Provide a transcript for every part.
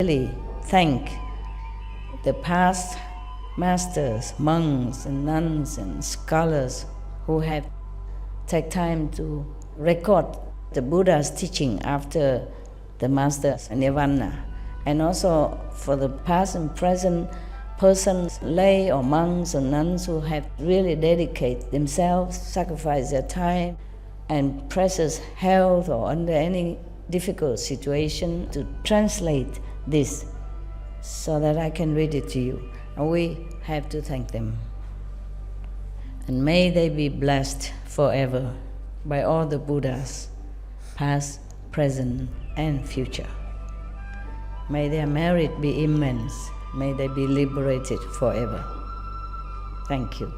really thank the past masters, monks and nuns and scholars who have taken time to record the Buddha's teaching after the master's nirvana, and also for the past and present persons, lay or monks or nuns who have really dedicated themselves, sacrificed their time and precious health or under any difficult situation to translate this so that I can read it to you. And we have to thank them. And may they be blessed forever by all the Buddhas, past, present, and future. May their merit be immense. May they be liberated forever. Thank you.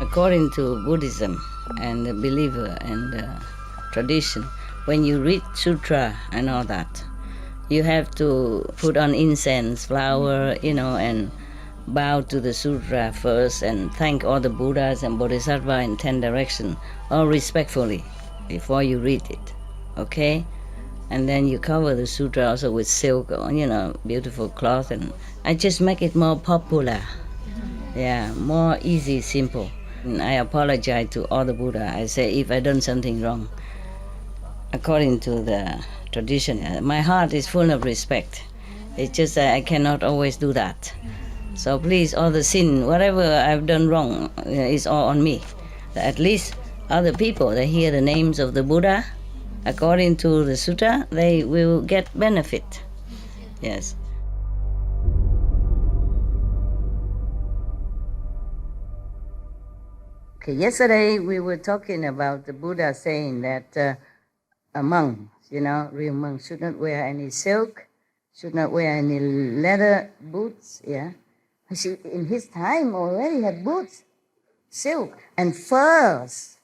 According to Buddhism and the believer and the tradition, when you read sutra and all that, you have to put on incense, flower, and bow to the sutra first and thank all the Buddhas and Bodhisattvas in 10 directions, all respectfully, before you read it, okay? And then you cover the sutra also with silk or, beautiful cloth, and I just make it more popular. Yeah, more easy, simple. And I apologize to all the Buddha. I say if I done something wrong, according to the tradition, my heart is full of respect. It's just that I cannot always do that. So please, all the sin, whatever I've done wrong, is all on me. At least other people, they hear the names of the Buddha, according to the sutta, they will get benefit. Yes. Okay, yesterday we were talking about the Buddha saying that a monk, real monk, should not wear any silk, should not wear any leather boots, yeah. In his time already had boots, silk, and furs,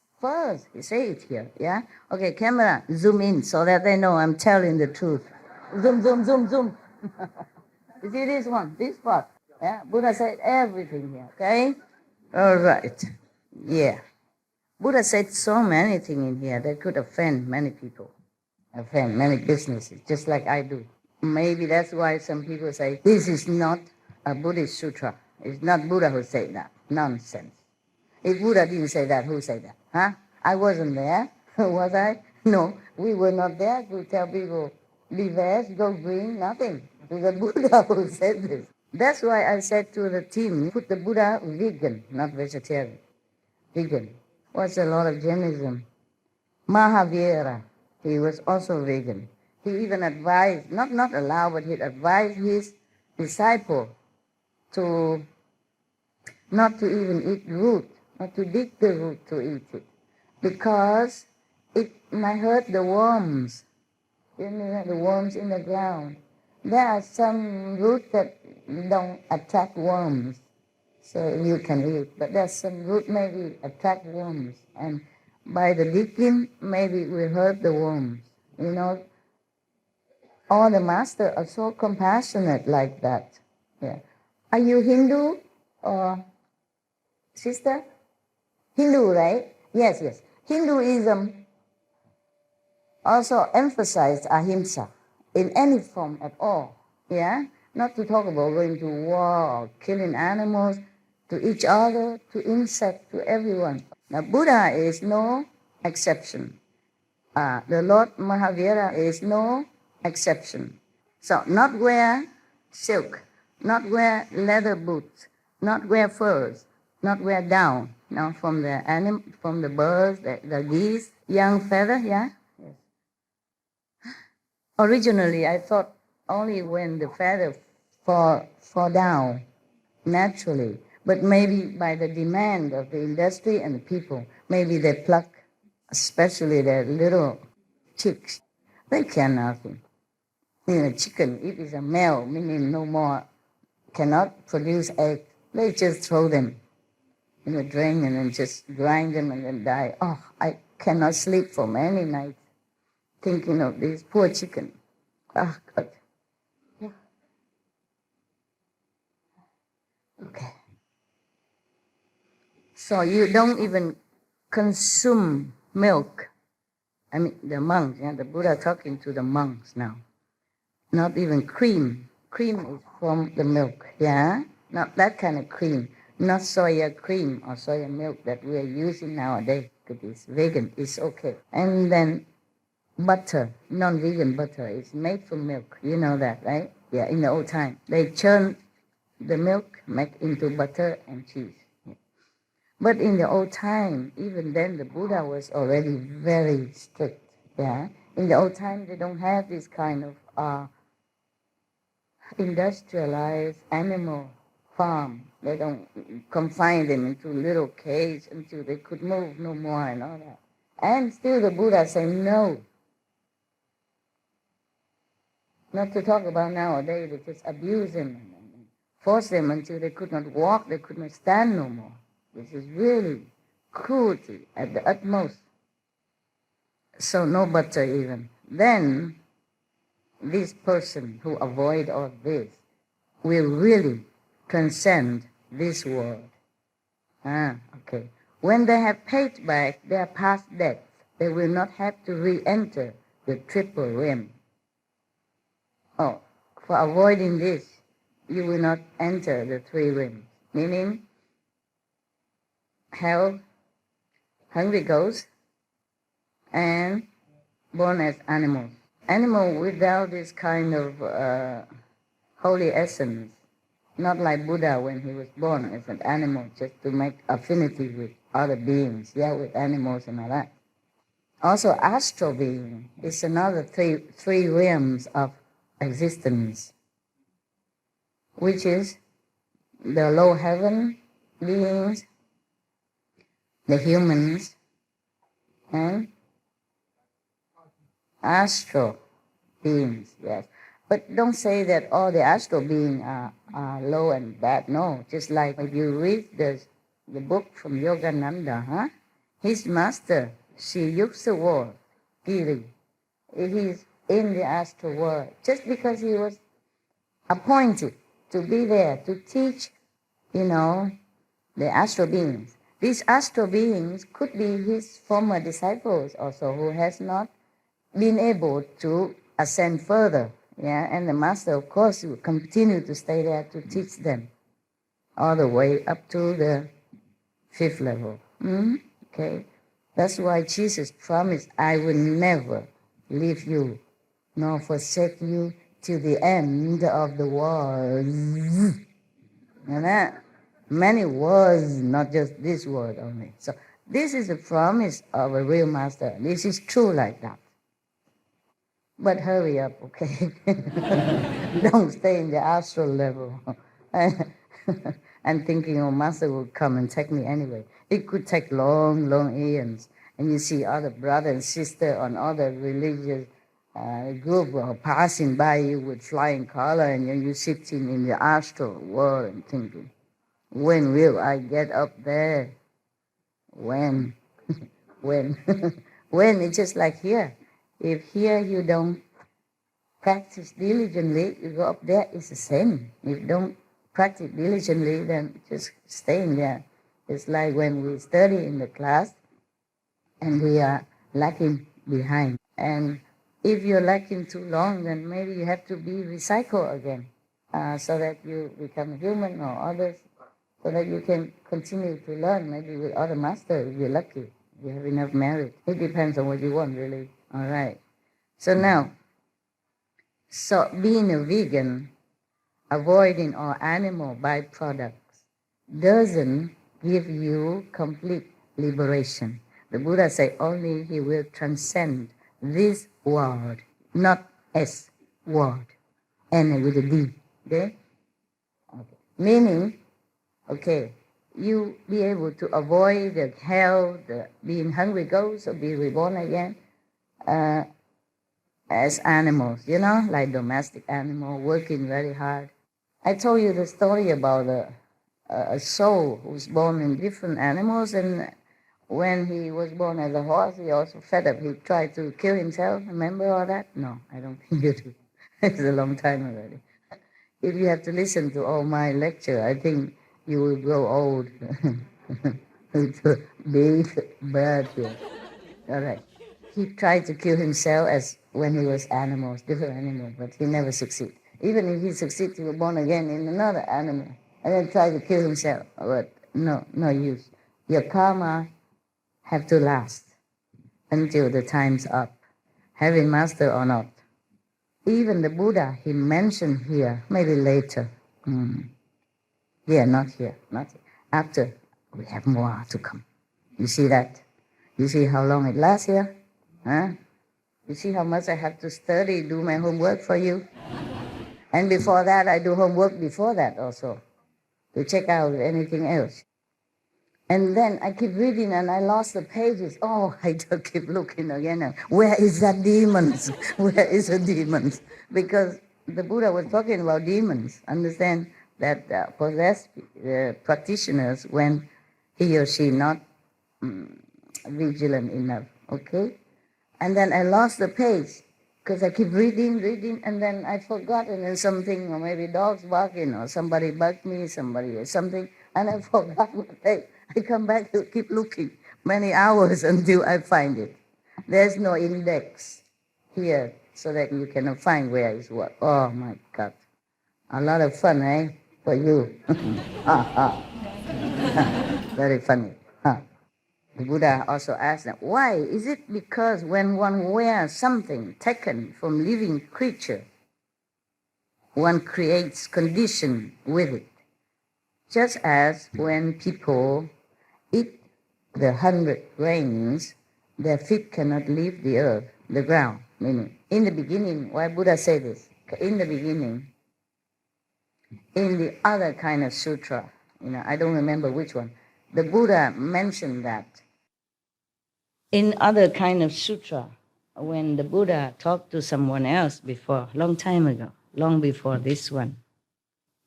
you say it here, yeah? Okay, camera, zoom in so that they know I'm telling the truth. Zoom, zoom, zoom, zoom. You see this one, this part, yeah? Buddha said everything here, okay? All right. Yeah. Buddha said so many things in here that could offend many people, offend many businesses, just like I do. Maybe that's why some people say, this is not a Buddhist sutra. It's not Buddha who said that. Nonsense. If Buddha didn't say that, who said that? Huh? I wasn't there. Was I? No, we were not there to tell people, be veg, go green, nothing. It was the Buddha who said this. That's why I said to the team, put the Buddha vegan, not vegetarian. Vegan. Was a lot of Jainism. Mahavira, he was also vegan. He even advised, not allowed, but he advised his disciple to not to even eat root, not to dig the root to eat it, because it might hurt the worms. The worms in the ground. There are some roots that don't attract worms, so you can eat. But there's some root maybe attract worms, and by the digging, maybe it will hurt the worms. All the masters are so compassionate like that. Yeah. Are you Hindu or sister? Hindu, right? Yes. Hinduism also emphasizes ahimsa in any form at all. Yeah? Not to talk about going to war or killing animals, to each other, to insects, to everyone. Now, Buddha is no exception. The Lord Mahavira is no exception. So, not wear silk, not wear leather boots, not wear furs, not wear down. From the birds, the geese, young feather, yeah? Yes. Originally, I thought only when the feather fall down naturally, but maybe by the demand of the industry and the people, maybe they pluck, especially the little chicks. They care nothing. Chicken, if it's a male, meaning no more, cannot produce eggs, they just throw them in a drain and then just grind them and then die. Oh, I cannot sleep for many nights thinking of this poor chicken. Oh, God. Yeah. Okay. So you don't even consume milk. I mean, the monks, the Buddha talking to the monks now. Not even cream. Cream is from the milk, yeah? Not that kind of cream. Not soya cream or soya milk that we are using nowadays, because it's vegan, it's okay. And then butter, non-vegan butter, is made from milk. You know that, right? Yeah, in the old time. They churn the milk, make into butter and cheese. Yeah. But in the old time, even then, the Buddha was already very strict. Yeah. In the old time, they don't have this kind of industrialized animal farm. They don't confine them into little cage until they could move no more and all that. And still the Buddha said no. Not to talk about nowadays, they just abuse them and force them until they could not walk, they could not stand no more. This is really cruelty at the utmost. So no butter even. Then this person who avoid all this will really transcend this world. Okay. When they have paid back their past debts, they will not have to re-enter the triple realm. Oh, for avoiding this, you will not enter the three realms, meaning hell, hungry ghosts, and born as animals. Animal without this kind of holy essence, not like Buddha when he was born as an animal, just to make affinity with other beings, with animals and all that. Also, astral being is another three realms of existence, which is the low heaven beings, the humans, and astral beings, yes. But don't say that all the astral beings are low and bad. No, just like if you read the book from Yogananda, his master, she used the word, Giri. He's in the astral world just because he was appointed to be there to teach, the astral beings. These astral beings could be his former disciples also who has not been able to ascend further. And the master, of course, will continue to stay there to teach them all the way up to the 5th level. Okay, that's why Jesus promised, I will never leave you nor forsake you till the end of the world. And that many words, not just this word only. So this is a promise of a real master. This is true like that. But hurry up, okay? Don't stay in the astral level. And thinking, master will come and take me anyway. It could take long, long eons. And you see other brother and sister on other religious group passing by you with flying color, and you're sitting in the astral world and thinking, when will I get up there? When? When? When? It's just like here. If here you don't practice diligently, you go up there, it's the same. If you don't practice diligently, then just staying there. It's like when we study in the class and we are lagging behind. And if you're lagging too long, then maybe you have to be recycled again so that you become human or others, so that you can continue to learn, maybe with other masters if you're lucky. You have enough merit. It depends on what you want, really. All right. So now, being a vegan, avoiding all animal byproducts, doesn't give you complete liberation. The Buddha said only he will transcend this world, not S world, and with a D. Okay? Meaning, you be able to avoid the hell, the being hungry ghosts, or be reborn again as animals, like domestic animal, working very hard. I told you the story about a soul who was born in different animals, and when he was born as a horse, he also fed up. He tried to kill himself. Remember all that? No, I don't think you do. It's a long time already. If you have to listen to all my lecture, I think you will grow old. It's a big bad here. All right. He tried to kill himself as when he was animals, different animals, but he never succeeded. Even if he succeeded, he was born again in another animal and then tried to kill himself. But no use. Your karma have to last until the time's up, having mastered or not. Even the Buddha, he mentioned here, maybe later. Yeah, not here. After, we have more to come. You see that? You see how long it lasts here? Huh? You see how much I have to study, do my homework for you? And before that, I do homework before that also, to check out anything else. And then I keep reading and I lost the pages. Oh, I just keep looking again. Where is that demons? Where is the demons? Because the Buddha was talking about demons. Understand that possessed practitioners when he or she not vigilant enough, okay? And then I lost the page because I keep reading, and then I forgot, and then something, or maybe dogs barking, or somebody bugged me, somebody or something, and I forgot what I come back to keep looking many hours until I find it. There's no index here so that you cannot find where is what. Oh my God. A lot of fun, eh? For you. Very funny. The Buddha also asked them, why? Is it because when one wears something taken from living creature, one creates condition with it? Just as when people eat the 100 grains, their feet cannot leave the earth, the ground. Meaning, in the beginning, why Buddha say this? In the beginning, in the other kind of sutra, I don't remember which one, the Buddha mentioned that in other kind of sutra, when the Buddha talked to someone else before, long time ago, long before this one,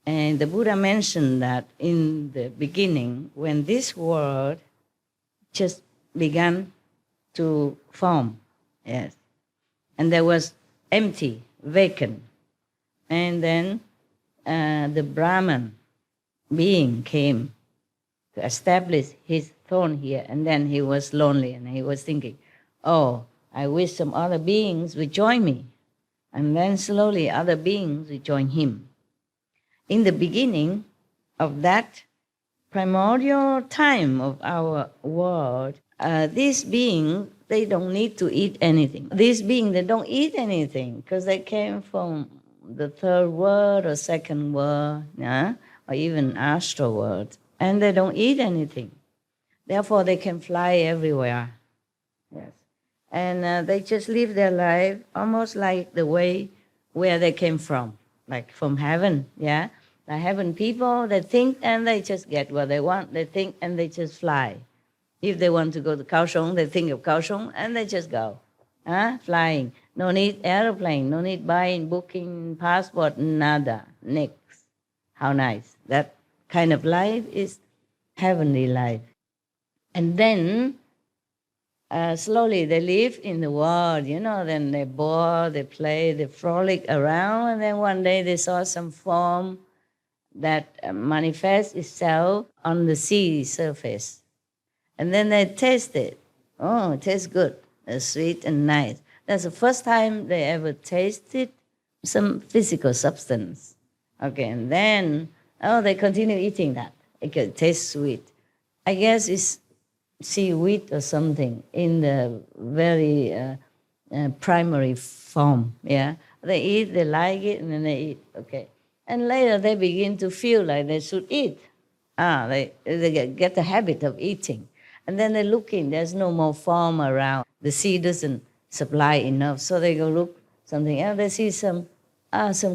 and the Buddha mentioned that in the beginning, when this world just began to form, yes, and there was empty, vacant, and then the Brahman being came to establish his throne here, and then he was lonely, and he was thinking, oh, I wish some other beings would join me, and then slowly other beings would join him. In the beginning of that primordial time of our world, these beings, they don't need to eat anything. These beings, they don't eat anything because they came from the third world or second world, yeah? Or even astral world, and they don't eat anything. Therefore, they can fly everywhere. Yes, and they just live their life almost like the way where they came from, like from heaven. Yeah, the heaven people, they think and they just get what they want. They think and they just fly. If they want to go to Kaohsiung, they think of Kaohsiung and they just go, flying. No need airplane, no need buying, booking, passport, nada, nix. How nice. That kind of life is heavenly life. And then slowly they live in the world, then they bore, they play, they frolic around, and then one day they saw some form that manifests itself on the sea surface. And then they taste it. Oh, it tastes good. It's sweet and nice. That's the first time they ever tasted some physical substance. Okay, and then, they continue eating that. It tastes sweet. I guess it's seaweed or something in the very primary form, yeah? They eat, they like it, and then they eat, okay. And later they begin to feel like they should eat. They get the habit of eating. And then they look in, there's no more form around. The sea doesn't supply enough, so they go look something else. They see some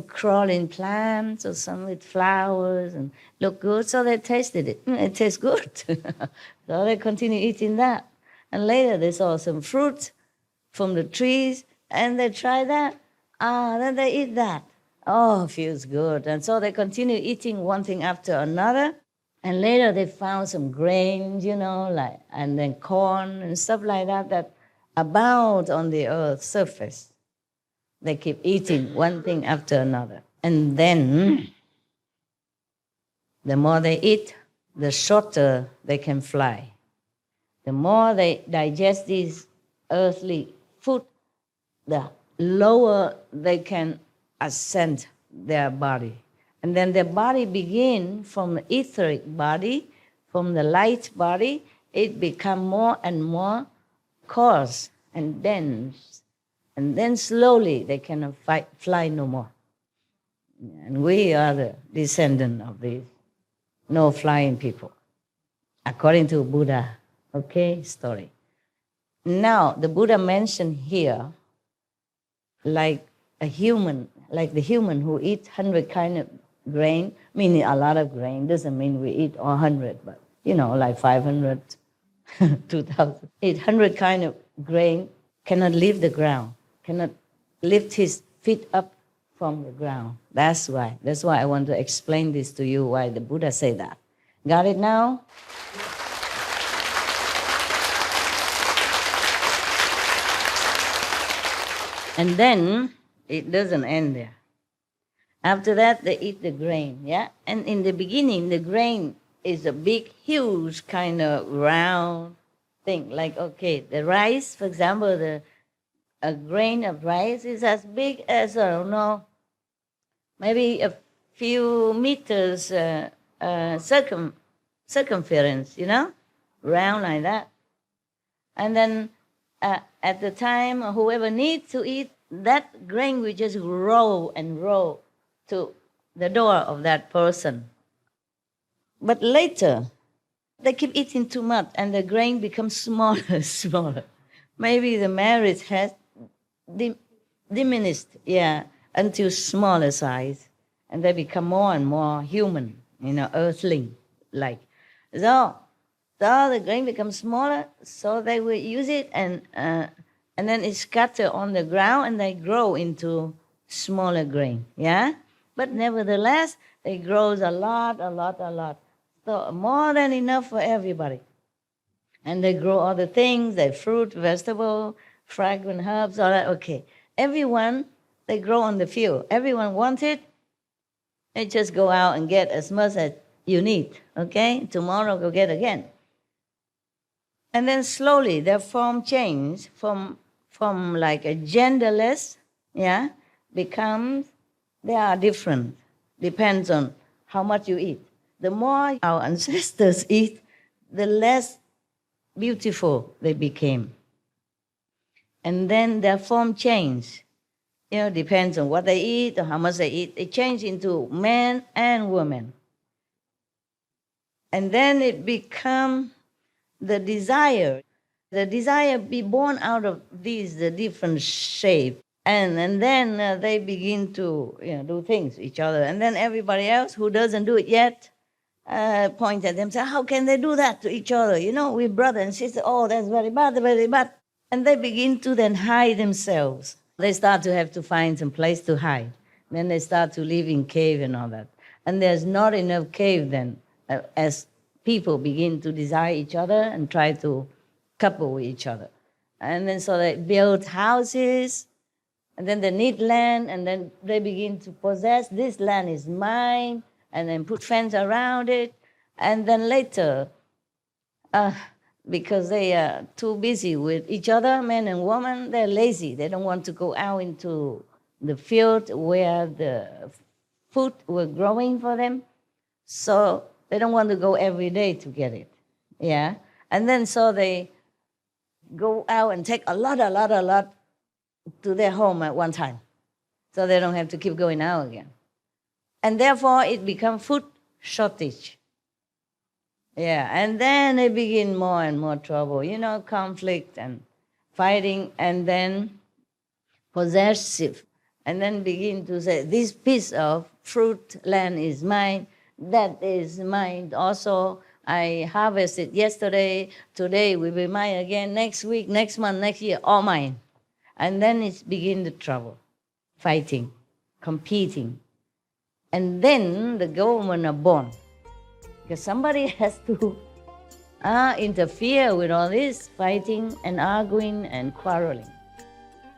crawling plants or some with flowers and look good, so they tasted it. It tastes good. So they continue eating that. And later they saw some fruit from the trees and they try that. Then they eat that. Oh, feels good. And so they continue eating one thing after another. And later they found some grains, and then corn and stuff like that abound on the earth's surface. They keep eating one thing after another. And then the more they eat, the shorter they can fly. The more they digest these earthly food, the lower they can ascend their body. And then their body begin from the etheric body, from the light body, it become more and more coarse and dense. And then slowly they cannot fly no more. And we are the descendant of these no flying people, according to Buddha, okay, story. Now, the Buddha mentioned here, like the human who eat 100 kind of grain, meaning a lot of grain, doesn't mean we eat all 100, but, like 500, 2,000. 800 kind of grain cannot leave the ground, cannot lift his feet up from the ground. That's why I want to explain this to you, why the Buddha say that. Got it now? And then it doesn't end there. After that, they eat the grain, yeah? And in the beginning, the grain is a big, huge kind of round thing. Like, okay, the rice, for example, a grain of rice is as big as, I don't know, maybe a few meters circumference, round like that. And then at the time, whoever needs to eat, that grain will just roll and roll to the door of that person. But later, they keep eating too much and the grain becomes smaller and smaller. Maybe the marriage has diminished, until smaller size. And they become more and more human, earthling-like. So the grain becomes smaller, so they will use it and then it scatters on the ground and they grow into smaller grain, yeah? But nevertheless, they grow a lot. So more than enough for everybody. And they grow other things, like fruit, vegetable, fragrant herbs, all that, okay. Everyone, they grow on the field. Everyone wants it. They just go out and get as much as you need, okay? Tomorrow, go get again. And then slowly, their form change from like a genderless, becomes, they are different. Depends on how much you eat. The more our ancestors eat, the less beautiful they became. And then their form change. Depends on what they eat or how much they eat. They change into men and women. And then it becomes the desire be born out of these the different shapes. And then they begin to do things to each other. And then everybody else who doesn't do it yet point at them, say, how can they do that to each other? We're brother and sister. Oh, that's very bad, very bad. And they begin to then hide themselves. They start to have to find some place to hide. Then they start to live in cave and all that. And there's not enough cave then as people begin to desire each other and try to couple with each other. And then so they build houses, and then they need land, and then they begin to possess, this land is mine, and then put fence around it. And then later, because they are too busy with each other, men and women, they're lazy. They don't want to go out into the field where the food were growing for them. So they don't want to go every day to get it, yeah? And then so they go out and take a lot to their home at one time. So they don't have to keep going out again. And therefore it becomes food shortage. Yeah, and then they begin more and more trouble, conflict and fighting, and then possessive. And then begin to say, this piece of fruit land is mine, that is mine also. I harvested yesterday, today will be mine again, next week, next month, next year, all mine. And then it's begin the trouble, fighting, competing. And then the government are born. Because somebody has to interfere with all this fighting and arguing and quarreling.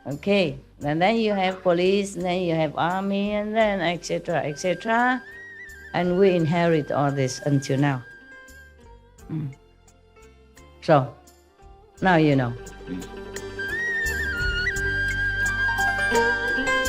Okay, and then you have police, and then you have army, and then etc., etc. And we inherit all this until now. So, now you know. Thank you.